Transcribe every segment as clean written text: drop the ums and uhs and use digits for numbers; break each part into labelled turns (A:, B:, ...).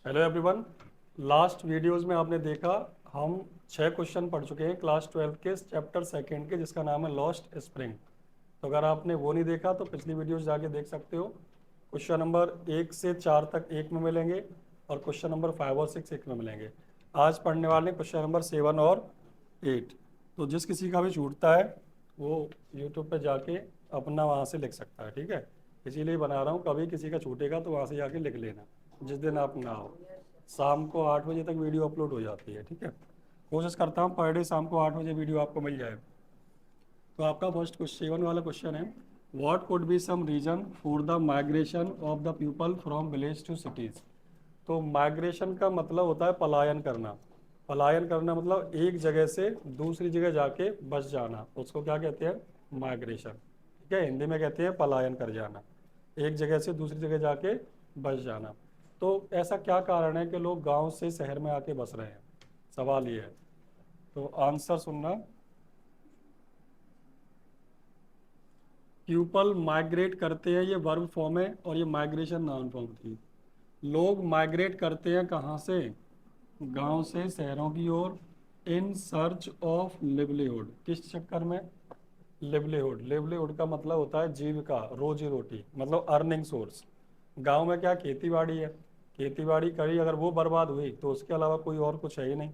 A: Hello everyone. Last videos में आपने देखा हम 6 क्वेश्चन पढ़ चुके हैं क्लास 12 के चैप्टर सेकंड के, जिसका नाम है लॉस्ट स्प्रिंग। तो अगर आपने वो नहीं देखा तो पिछली वीडियोस जाके देख सकते हो। क्वेश्चन नंबर 1 से 4 तक एक में मिलेंगे और क्वेश्चन नंबर 5 और 6 एक में मिलेंगे। आज पढ़ने वाले क्वेश्चन नंबर 7 और 8। तो जिस किसी का भी छूटता है वो यूट्यूब पे जाके अपना वहाँ से लिख सकता है, ठीक है। इसीलिए बना रहा हूँ, कभी किसी का छूटेगा तो वहाँ से जाके लिख लेना जिस दिन आप ना हो। शाम को 8 बजे तक वीडियो अपलोड हो जाती है, ठीक है। कोशिश करता हूँ पर डे शाम को 8 बजे वीडियो आपको मिल जाए। तो आपका फर्स्ट क्वेश्चन 7 वाला क्वेश्चन है, what could be some reason for the migration of the people from village to cities. तो माइग्रेशन का मतलब होता है पलायन करना। पलायन करना मतलब एक जगह से दूसरी जगह जाके बस जाना, उसको क्या कहते हैं, माइग्रेशन। ठीक है, हिंदी में कहते हैं पलायन कर जाना, एक जगह से दूसरी जगह जाके बस जाना। तो ऐसा क्या कारण है कि लोग गांव से शहर में आके बस रहे हैं, सवाल ये है। तो आंसर सुनना। पीपल माइग्रेट करते हैं, ये वर्ब फॉर्म है और ये माइग्रेशन नाउन फॉर्म थी। लोग माइग्रेट करते हैं कहाँ से, गांव से शहरों की ओर। इन सर्च ऑफ लिवलीहुड, किस चक्कर में, लिवलीहुड। लिवलीहुड का मतलब होता है जीविका, रोजी रोटी, मतलब अर्निंग सोर्स। गांव में क्या खेती बाड़ी है, खेती बाड़ी करी अगर वो बर्बाद हुई तो उसके अलावा कोई और कुछ है ही नहीं।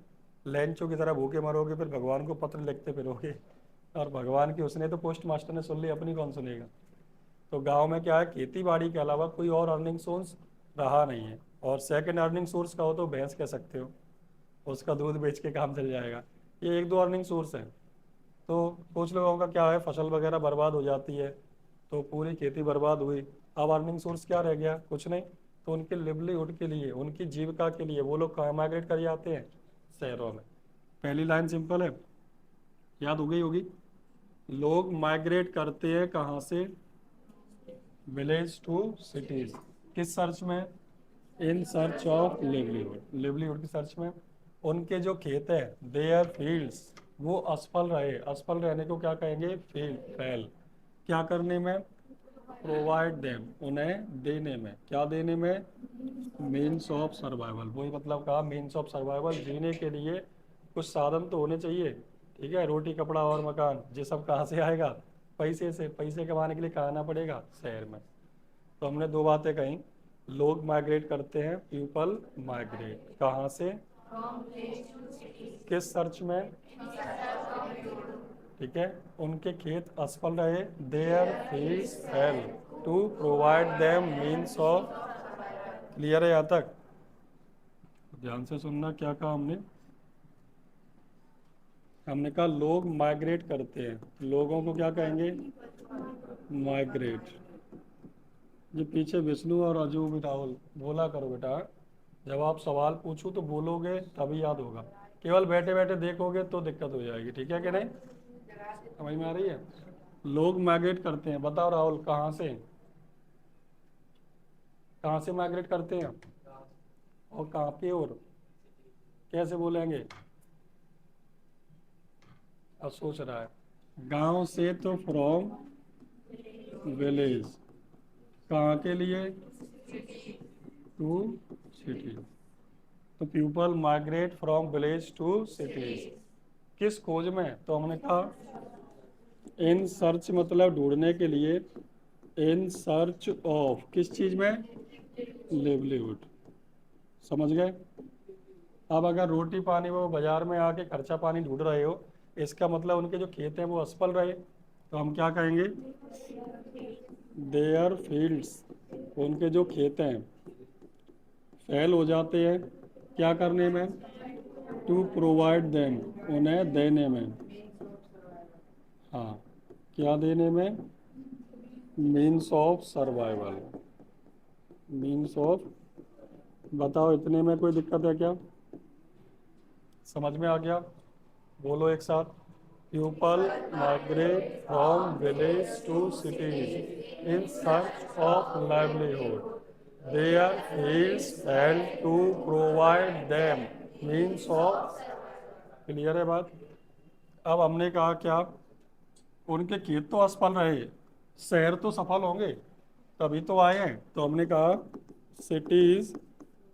A: लैंचों की तरह भूखे मरोगे, फिर भगवान को पत्र लिखते फिरोगे। और भगवान की उसने तो पोस्ट मास्टर ने सुन ली, अपनी कौन सुनेगा। तो गांव में क्या है, खेती बाड़ी के अलावा कोई और अर्निंग सोर्स रहा नहीं है। और सेकंड अर्निंग सोर्स का हो तो भैंस कह सकते हो, उसका दूध बेच के काम चल जाएगा। ये एक दो अर्निंग सोर्स है। तो कुछ लोगों का क्या है, फसल वगैरह बर्बाद हो जाती है तो पूरी खेती बर्बाद हुई। अब अर्निंग सोर्स क्या रह गया, कुछ नहीं। तो उनके लिवलीहुड के लिए, उनकी जीविका के लिए वो लोग कहाँ माइग्रेट कर जाते हैं, शहरों में। पहली लाइन सिंपल है, याद हो गई होगी। लोग माइग्रेट करते हैं कहाँ से, विलेज टू सिटीज। किस सर्च में, in search of livelihood, livelihood की सर्च में। उनके जो खेत है, देयर फील्ड्स, वो असफल रहे। असफल रहने को क्या कहेंगे, फील्ड, फैल। क्या करने में, प्रोवाइड देम, उन्हें देने में। क्या देने में, मीन्स ऑफ सर्वाइवल। वही मतलब कहा, मीन्स ऑफ सर्वाइवल, जीने के लिए कुछ साधन तो होने चाहिए। ठीक है, रोटी कपड़ा और मकान, ये सब कहाँ से आएगा, पैसे से। पैसे कमाने के लिए कहाँ आना पड़ेगा, शहर में। तो हमने दो बातें कही, लोग माइग्रेट करते हैं, पीपल माइग्रेट कहाँ से, किस सर्च में, ठीक है। उनके खेत असफल रहे, their fields fail to provide them means of. Clear है यहाँ तक, ध्यान से सुनना क्या कहा हमने। हमने कहा लोग माइग्रेट करते हैं, लोगों को क्या कहेंगे, माइग्रेट। ये पीछे विष्णु और अजू भी राहुल बोला करो बेटा, जब आप सवाल पूछो तो बोलोगे तभी याद होगा। केवल बैठे बैठे देखोगे तो दिक्कत हो जाएगी, ठीक है कि नहीं, समझ में आ रही है। लोग माइग्रेट करते हैं, बताओ राहुल कहाँ से, कहाँ से माइग्रेट करते हैं और कहाँ पे, और कैसे बोलेंगे। अब सोच रहा है, गांव से तो फ्रॉम विलेज, कहाँ के लिए, टू सिटी। तो people migrate from village to cities, किस खोज में। तो हमने कहा इन सर्च मतलब ढूंढने के लिए, इन सर्च ऑफ किस चीज में, लिवलीहुड। समझ गए। अब अगर रोटी पानी वो बाजार में आके खर्चा पानी ढूंढ रहे हो, इसका मतलब उनके जो खेत हैं वो असफल रहे, तो हम क्या कहेंगे, देयर फील्ड्स, उनके जो खेत हैं फेल हो जाते हैं, क्या करने में, टू प्रोवाइड देम, उन्हें देने में। हाँ, क्या देने में, means of survival, means of. बताओ इतने में कोई दिक्कत है क्या, समझ में आ गया, बोलो एक साथ। People migrate from village to cities in search of livelihood, their fields fail to provide them means of. Clear है बात। अब हमने कहा क्या, उनके खेत तो असफल रहे, शहर तो सफल होंगे तभी तो आए हैं। तो हमने कहा सिटीज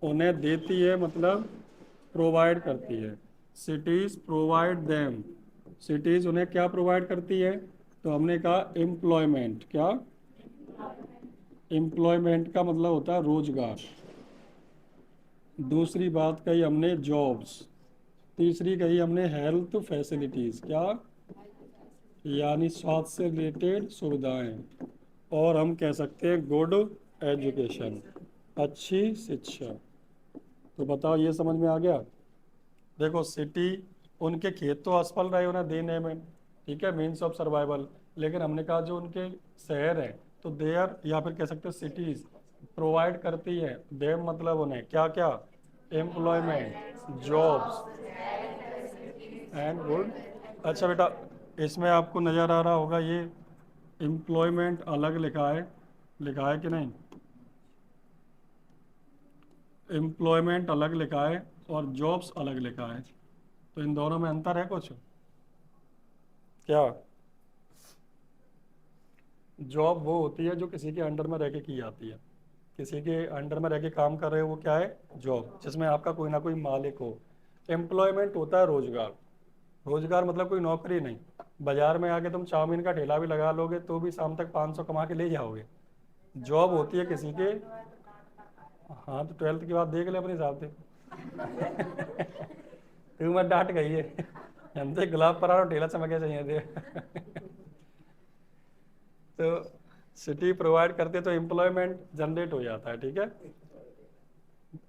A: उन्हें देती है मतलब प्रोवाइड करती है। सिटीज प्रोवाइड देम, सिटीज उन्हें क्या प्रोवाइड करती है? तो हमने कहा एम्प्लॉयमेंट। क्या? एम्प्लॉयमेंट का मतलब होता है रोजगार। दूसरी बात कही हमने जॉब्स। तीसरी कही हमने हेल्थ फैसिलिटीज। क्या? यानी स्वास्थ्य से रिलेटेड सुविधाएं। और हम कह सकते हैं गुड एजुकेशन, अच्छी शिक्षा। तो बताओ ये समझ में आ गया? देखो सिटी, उनके खेत तो असफल रहे उन्हें देने में, ठीक है, मीन्स ऑफ सर्वाइवल। लेकिन हमने कहा जो उनके शहर हैं तो देयर, या फिर कह सकते हैं सिटीज प्रोवाइड करती है देम, मतलब उन्हें क्या क्या? Employment, jobs and good. अच्छा बेटा, इसमें आपको नज़र आ रहा होगा ये एम्प्लॉयमेंट अलग लिखा है कि नहीं? एम्प्लॉयमेंट अलग लिखा है और जॉब्स अलग लिखा है, तो इन दोनों में अंतर है कुछ? क्या? जॉब वो होती है जो किसी के अंडर में रह के की जाती है। किसी के अंडर में रह के काम कर रहे हो, वो क्या है? जॉब, जिसमें आपका कोई ना कोई मालिक हो। एम्प्लॉयमेंट होता है रोजगार। रोजगार मतलब कोई नौकरी नहीं। बाजार में आके तुम चाउमीन का ठेला भी लगा लोगे तो भी शाम तक 500 कमा के ले जाओगे। जॉब होती है किसी के। हाँ तो 12th की बात देख ले अपने हिसाब से। तू मत डांट गई है। हम तो गुलाब पराठा और ठेला चमके चाहिए थे। तो सिटी प्रोवाइड करते तो एम्प्लॉयमेंट जनरेट हो जाता है, ठीक है।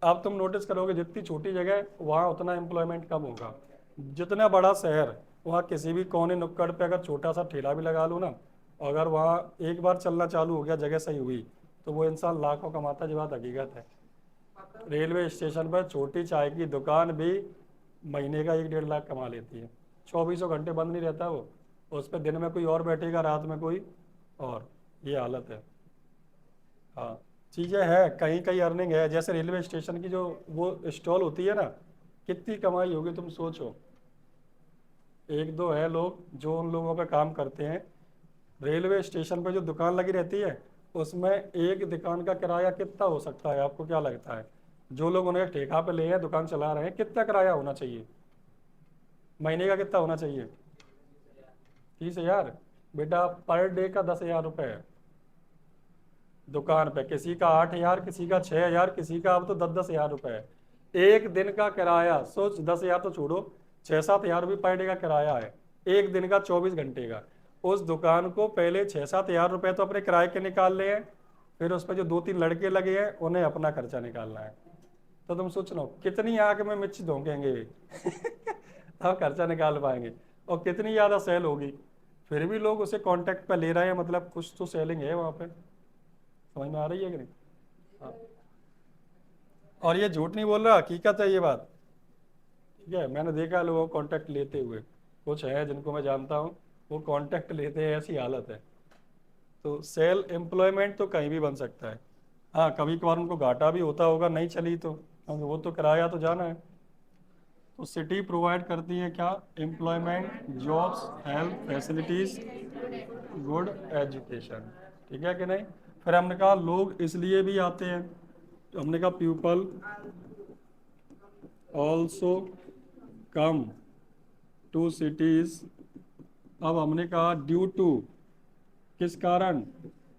A: अब तुम नोटिस करोगे जितनी छोटी जगह वहाँ उतना एम्प्लॉयमेंट कम होगा। जितना बड़ा शहर, वहाँ किसी भी कोने नुक्कड़ पे अगर छोटा सा ठेला भी लगा लो ना, अगर वहाँ एक बार चलना चालू हो गया, जगह सही हुई, तो वो इंसान लाखों कमाता है। ये बात हकीकत है। रेलवे स्टेशन पर छोटी चाय की दुकान भी महीने का 1-1.5 लाख कमा लेती है। 24 घंटे बंद नहीं रहता वो। उस पर दिन में कोई और बैठेगा, रात में कोई और। ये हालत है। हाँ, चीज़ें हैं, कहीं कहीं अर्निंग है। जैसे रेलवे स्टेशन की जो वो स्टॉल होती है ना, कितनी कमाई होगी तुम सोचो। एक दो है लोग जो उन लोगों पे काम करते हैं। रेलवे स्टेशन पे जो दुकान लगी रहती है, उसमें एक दुकान का किराया कितना हो सकता है? आपको क्या लगता है? जो लोग उन्हें ठेका पे ले हैं, दुकान चला रहे हैं, कितना किराया होना चाहिए? महीने का कितना होना चाहिए? 30,000? बेटा पर डे का 10,000 रुपये है दुकान पे। किसी का 8,000, किसी का 6,000, किसी का अब तो 10-10 हज़ार रुपये है। एक दिन का किराया सोच, 10,000 तो छोड़ो, 6-7 हज़ार रुपये पर डे का किराया है। एक दिन का, 24 घंटे का। उस दुकान को पहले 6-7 हज़ार रुपये तो अपने किराए के निकाल ले हैं, फिर उस पर जो 2-3 लड़के लगे हैं उन्हें अपना खर्चा निकालना है। तो तुम सोच लो कितनी आंख में मिर्च धोंकेंगे। तब खर्चा निकाल पाएंगे। और कितनी ज़्यादा सेल होगी। फिर भी लोग उसे कांटेक्ट पे ले रहे हैं, मतलब कुछ तो सेलिंग है वहाँ पे। समझ में आ रही है कि नहीं? हाँ। और ये झूठ नहीं बोल रहा, हकीकत है ये बात। ठीक है, मैंने देखा है लोगों को कांटेक्ट लेते हुए। कुछ है जिनको मैं जानता हूँ, वो कांटेक्ट लेते हैं, ऐसी हालत है। तो सेल एम्प्लॉयमेंट तो कहीं भी बन सकता है। हाँ, कभी कभार उनको घाटा भी होता होगा, नहीं चली तो, क्योंकि वो तो किराया तो जाना है। तो सिटी प्रोवाइड करती है क्या? Employment, jobs, health facilities, good education. ठीक है कि नहीं? फिर हमने कहा लोग इसलिए भी आते हैं, तो हमने कहा people also come to cities. अब हमने कहा ड्यू टू, किस कारण?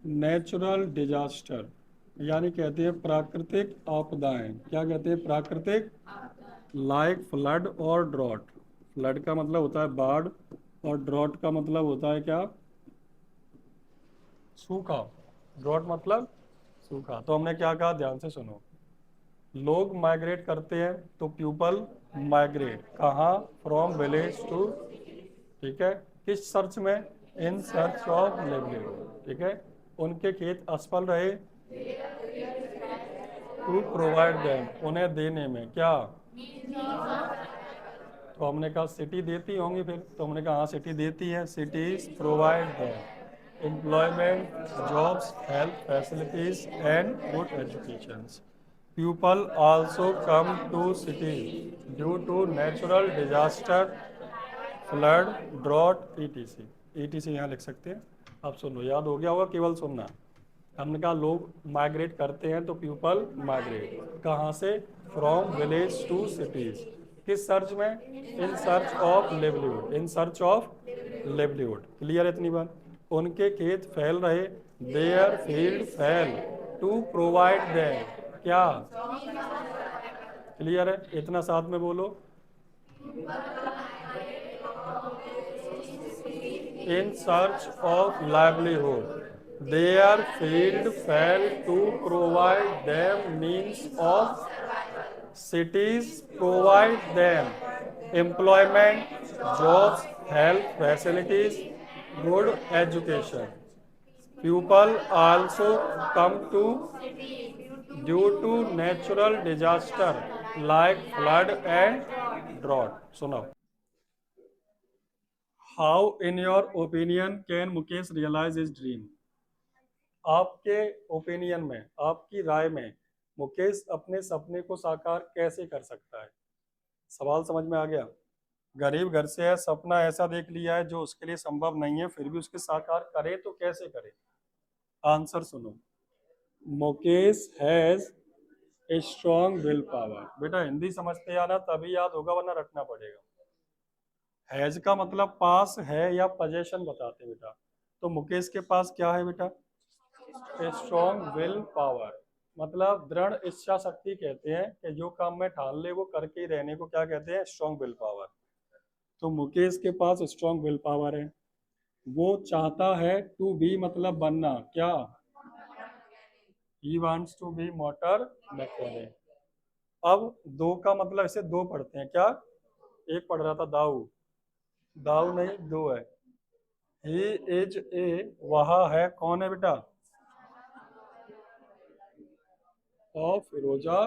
A: नेचुरल डिजास्टर, यानी कहते हैं प्राकृतिक आपदाएं। क्या कहते हैं? प्राकृतिक। लाइक फ्लड और ड्रॉट। फ्लड का मतलब होता है बाढ़, और ड्रॉट का मतलब होता है क्या? सूखा। ड्रॉट मतलब सूखा। तो हमने क्या कहा, ध्यान से सुनो। लोग माइग्रेट करते हैं, तो पीपल माइग्रेट कहाँ? फ्रॉम विलेज टू, ठीक है, किस सर्च में? इन सर्च ऑफ लिवलीहुड, ठीक है। उनके खेत असफल रहे, टू प्रोवाइड देम, उन्हें देने में। क्या? तो हमने कहा सिटी देती होंगी फिर, तो हमने कहा हाँ सिटी देती है। Cities provide them employment, jobs, health facilities and good education. People also come to city due to natural disaster, flood, drought, etc. Etc यहाँ लिख सकते हैं। आप सुन लो, याद हो गया होगा, केवल सुनना। हमने कहा लोग माइग्रेट करते हैं, तो पीपल माइग्रेट कहाँ से? From village to cities. किस सर्च में? In search of livelihood, in search of livelihood. Clear है इतनी बात? उनके खेत फैल रहे, their field fail to provide them, क्या? क्लियर है? इतना साथ में बोलो। in search of livelihood. Their field fell to provide them means of, cities provide them employment, jobs, health facilities, good education. People also come to due to natural disaster like flood and drought. सुनो। How, in your opinion, can Mukesh realize his dream? आपके opinion में, आपकी राय में, मुकेश अपने सपने को साकार कैसे कर सकता है? सवाल समझ में आ गया? गरीब घर से है, सपना ऐसा देख लिया है जो उसके लिए संभव नहीं है, फिर भी उसके साकार करे तो कैसे करे? आंसर सुनो। Mukesh has a strong will power. बेटा हिंदी समझते आना तभी याद होगा, वरना रटना पड़ेगा। हैज का मतलब पास है या पोजेशन बताते बेटा। तो मुकेश के पास क्या है बेटा? स्ट्रॉन्ग विल पावर, मतलब दृढ़ इच्छा शक्ति कहते हैं कि जो काम में ठान ले वो करके ही रहने को क्या कहते हैं? Strong will power. तो मुकेश के पास स्ट्रॉन्ग विल पावर है। वो चाहता है टू बी मतलब बनना, क्या? He wants to be motor mechanic. अब दो का मतलब इसे दो पढ़ते हैं क्या? एक पढ़ रहा था दाऊ, दाऊ नहीं दो है। ही इज ए, वह है, कौन है बेटा? ऑफ फिरोजा,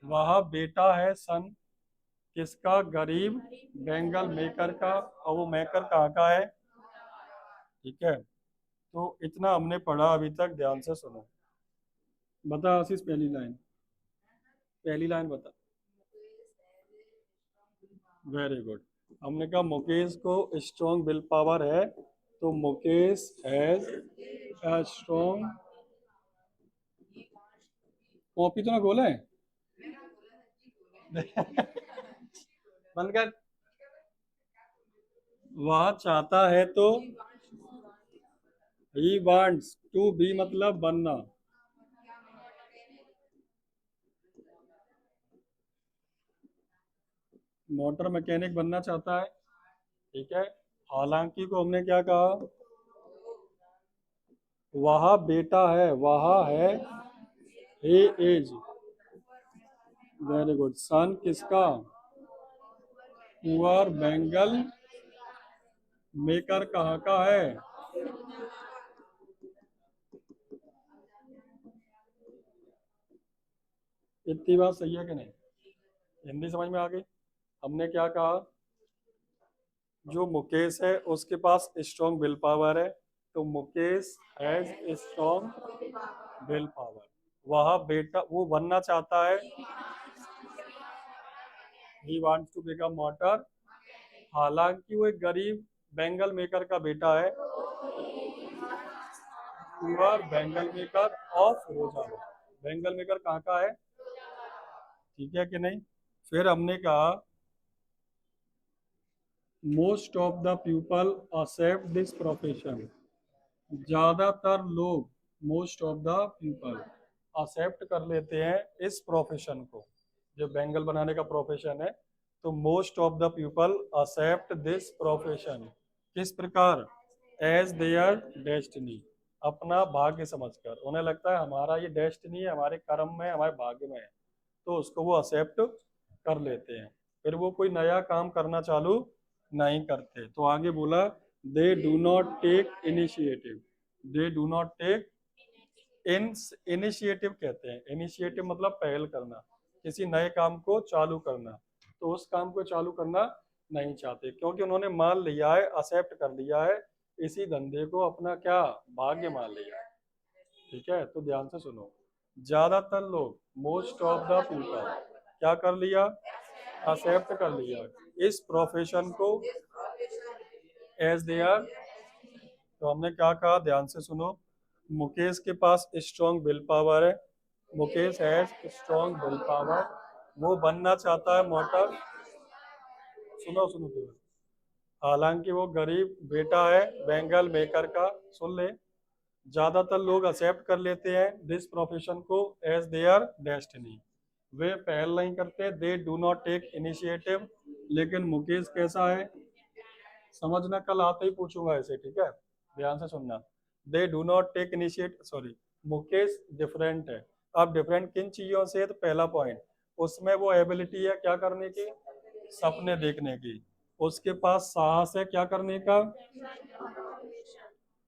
A: वह बेटा है सन, किसका? गरीब बेंगल मेकर का। और वो मेकर कहाँ का है? ठीक है, तो इतना हमने पढ़ा अभी तक, ध्यान से सुनो। बता आशीष, पहली लाइन, पहली लाइन बता। Very good. हमने कहा मुकेश को स्ट्रॉन्ग विल पावर है, तो Mukesh has a strong, copy तो ना खोले बंद कर। वह चाहता है तो, ही वांट्स टू बी मतलब बनना, मोटर मैकेनिक बनना चाहता है। ठीक है, हालांकि को हमने क्या कहा? वह बेटा है, वह है, ही इज, वेरी गुड, सन किसका? पुअर बेंगल मेकर कहाँ का है? इतनी बात सही है कि नहीं? हिंदी समझ में आ गई? हमने क्या कहा? जो मुकेश है उसके पास स्ट्रॉन्ग विल पावर है, तो Mukesh has strong will power. वह बेटा, वो बनना चाहता है, he wants to become motor, हालांकि वो एक गरीब बेंगल मेकर का बेटा है, poor bangle maker of Firozabad. Bangle maker कहाँ का है? ठीक है कि नहीं? फिर हमने कहा most of the people accept this profession. ज्यादातर लोग, most of the people accept कर लेते हैं इस प्रोफेशन को, जो बैंगल बनाने का प्रोफेशन है। तो most of the people accept this profession, किस प्रकार? एज देयर डेस्टिनी, अपना भाग्य समझकर। उन्हें लगता है हमारा ये डेस्टिनी है, हमारे कर्म में, हमारे भाग्य में है, तो उसको वो एक्सेप्ट कर लेते हैं। फिर वो कोई नया काम करना चालू नहीं करते। तो आगे बोला they do not take initiative, they do not take in, initiative कहते हैं, इनिशिएटिव मतलब पहल करना, किसी नए काम को चालू करना। तो उस काम को चालू करना नहीं चाहते, क्योंकि उन्होंने मान लिया है, एक्सेप्ट कर लिया है, इसी धंधे को अपना क्या भाग्य मान लिया है। ठीक है, तो ध्यान से सुनो। ज्यादातर लोग, मोस्ट ऑफ द पीपल, क्या कर लिया? एक्सेप्ट कर लिया इस प्रोफेशन को एज दे आर। तो हमने क्या कहा? ध्यान से सुनो। मुकेश के पास स्ट्रॉन्ग विल पावर है, Mukesh has strong will power, वो बनना चाहता है मोटर, सुनो सुनो तो, हालांकि वो गरीब बेटा है बैंगल मेकर का, सुन ले, ज्यादातर लोग एक्सेप्ट कर लेते हैं दिस प्रोफेशन को एज देयर डेस्टिनी, वे पहल नहीं करते, they do not take initiative, लेकिन मुकेश कैसा है, समझना, कल आते ही पूछूंगा ऐसे, ठीक है, ध्यान से सुनना, they do not take initiate, sorry, Mukesh different है। अब डिफरेंट किन चीजों से है, तो पहला पॉइंट, उसमें वो एबिलिटी है क्या करने की, सपने देखने की, उसके पास साहस है क्या करने का,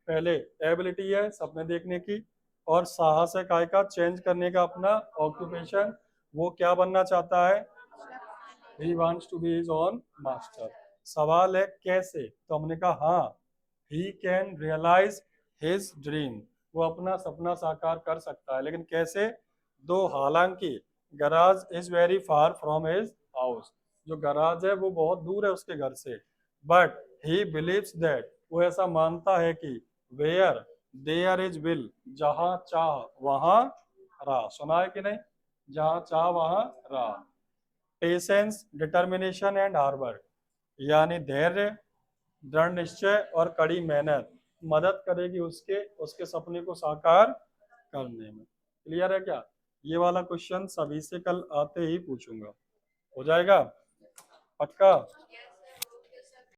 A: पहले एबिलिटी है सपने देखने की, और साहस है काय का, चेंज करने का अपना ऑक्यूपेशन, वो क्या बनना चाहता है, he wants to be his own master. सवाल है कैसे, तो हमने कहा हाँ, he can realise his dream, वो अपना सपना साकार कर सकता है, लेकिन कैसे, दो हालांकि garage is very far from his house, जो गराज है वो बहुत दूर है उसके घर से, बट ही बिलीव्स दैट, वो ऐसा मानता है कि वेयर देयर इज विल, जहां चाह वहां राह, सुना है कि नहीं, जहां चाह वहां राह, patience determination and hard work, यानी धैर्य, दृढ़ निश्चय और कड़ी मेहनत मदद करेगी उसके उसके सपने को साकार करने में। क्लियर है क्या, ये वाला क्वेश्चन सभी से कल आते ही पूछूंगा, हो जाएगा पक्का।